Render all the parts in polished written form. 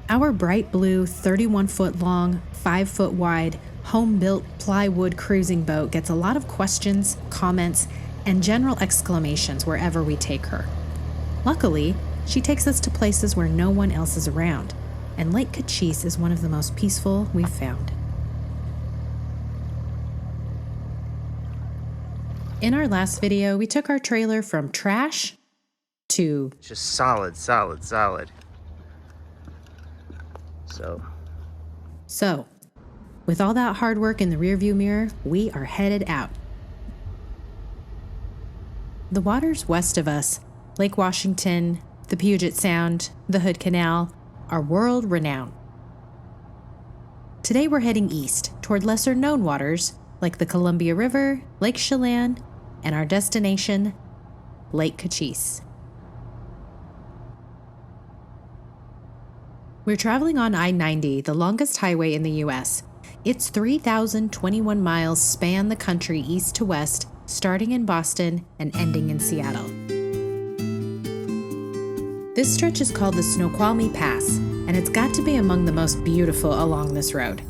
Our bright blue, 31-foot long, 5-foot wide, home-built plywood cruising boat gets a lot of questions, comments, and general exclamations wherever we take her. Luckily, she takes us to places where no one else is around, and Lake Cochise is one of the most peaceful we've found. In our last video, we took our trailer from trash to just solid. So, with all that hard work in the rearview mirror, we are headed out. The waters west of us, Lake Washington, the Puget Sound, the Hood Canal, are world-renowned. Today we're heading east toward lesser-known waters like the Columbia River, Lake Chelan, and our destination, Lake Cochise. We're traveling on I-90, the longest highway in the U.S. Its 3,021 miles span the country east to west, starting in Boston and ending in Seattle. This stretch is called the Snoqualmie Pass, and it's got to be among the most beautiful along this road.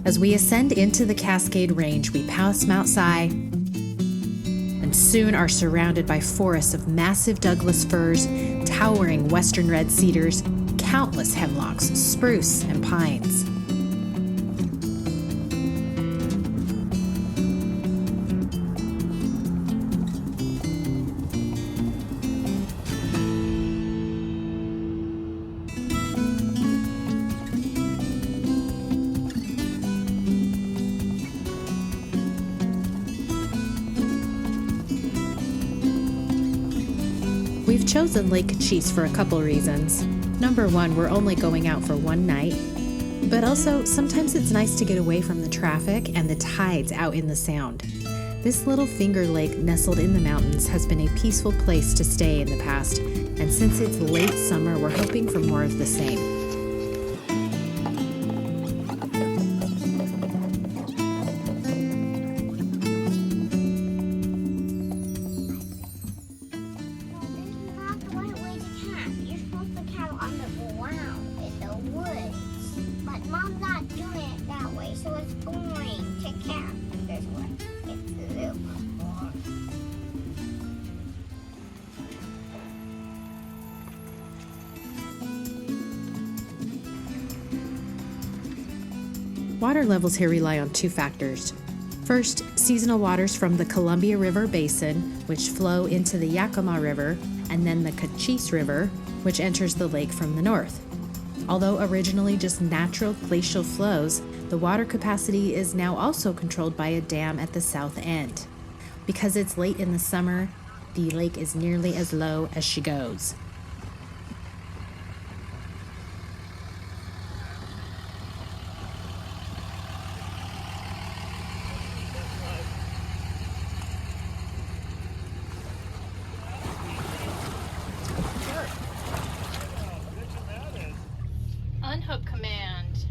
As we ascend into the Cascade Range, we pass Mount Si, and soon are surrounded by forests of massive Douglas firs, towering western red cedars, countless hemlocks, spruce, and pines. We've chosen Lake Cochise for a couple reasons. Number one, we're only going out for one night, but also sometimes it's nice to get away from the traffic and the tides out in the Sound. This little finger lake nestled in the mountains has been a peaceful place to stay in the past, and since it's late summer, we're hoping for more of the same. Water levels here rely on two factors. First, seasonal waters from the Columbia River Basin, which flow into the Yakima River, and then the Cochise River, which enters the lake from the north. Although originally just natural glacial flows, the water capacity is now also controlled by a dam at the south end. Because it's late in the summer, the lake is nearly as low as she goes. Unhook command.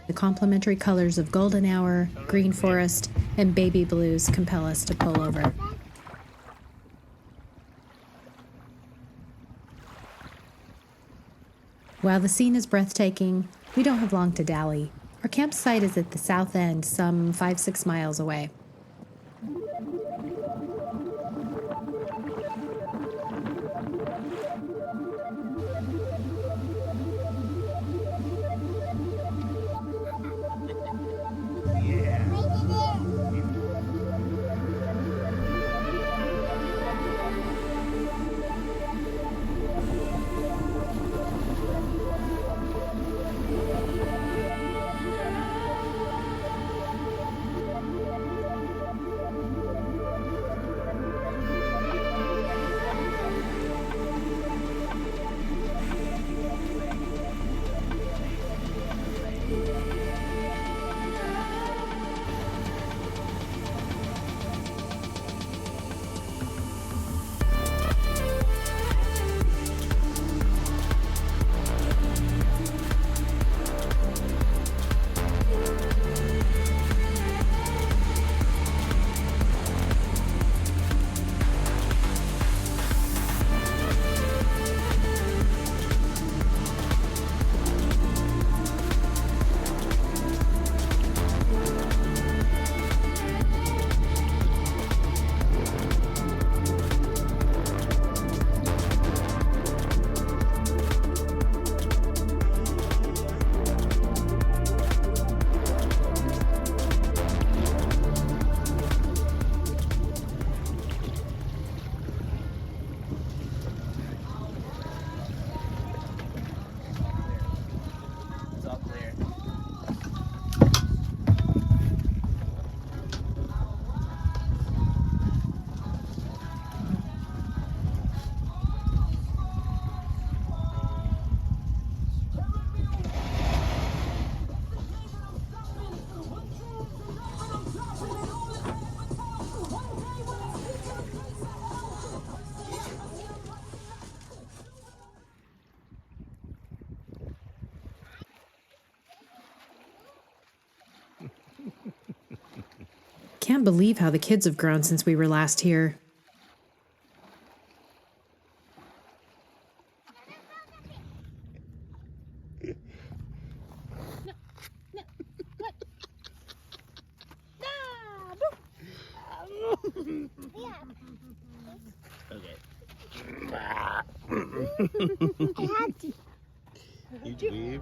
The complementary colors of golden hour, green forest, and baby blues compel us to pull over. While the scene is breathtaking, we don't have long to dally. Our campsite is at the south end, some 5-6 miles away. It's all clear. Can't believe how the kids have grown since we were last here. Okay. I had to. You leave.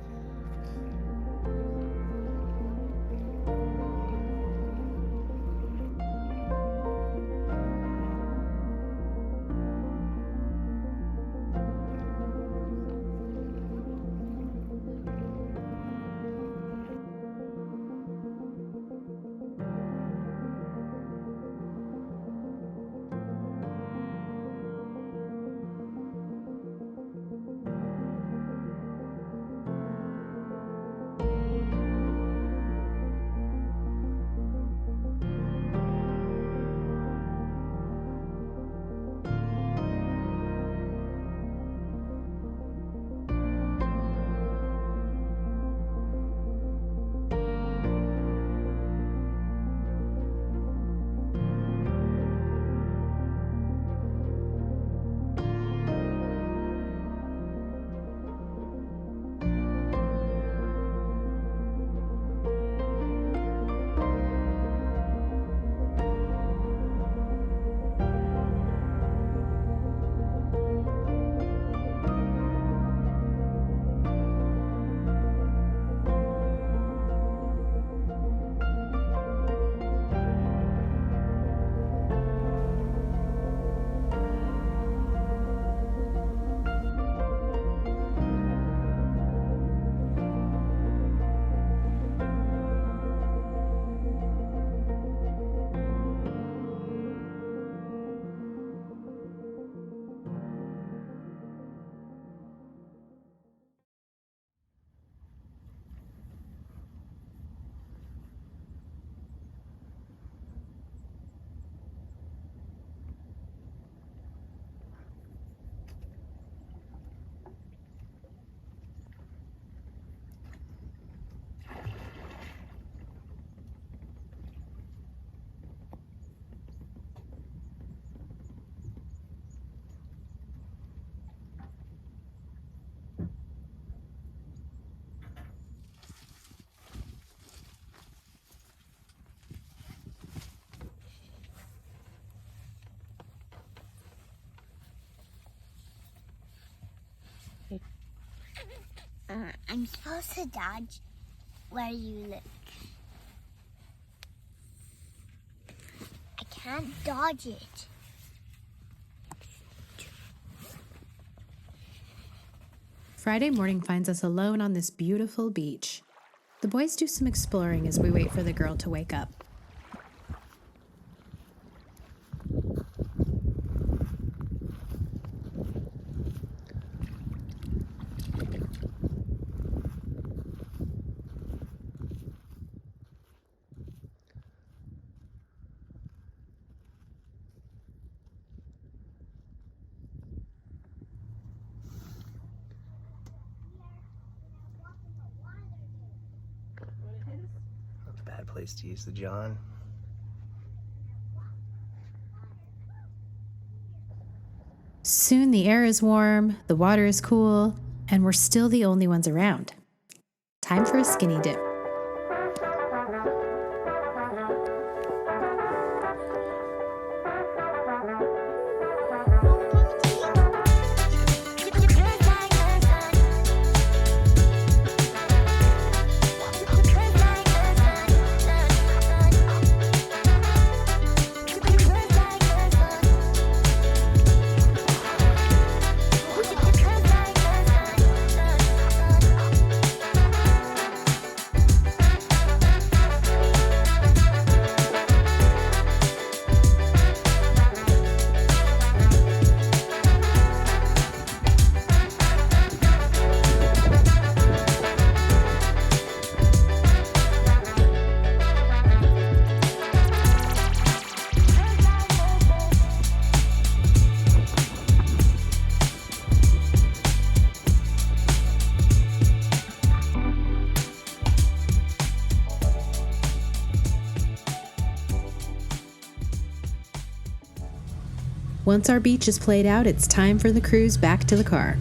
I'm supposed to dodge where you look. I can't dodge it. Friday morning finds us alone on this beautiful beach. The boys do some exploring as we wait for the girl to wake up. That's a bad place to use the John. Soon the air is warm, the water is cool, and we're still the only ones around. Time for a skinny dip. Once our beach is played out, it's time for the cruise back to the car.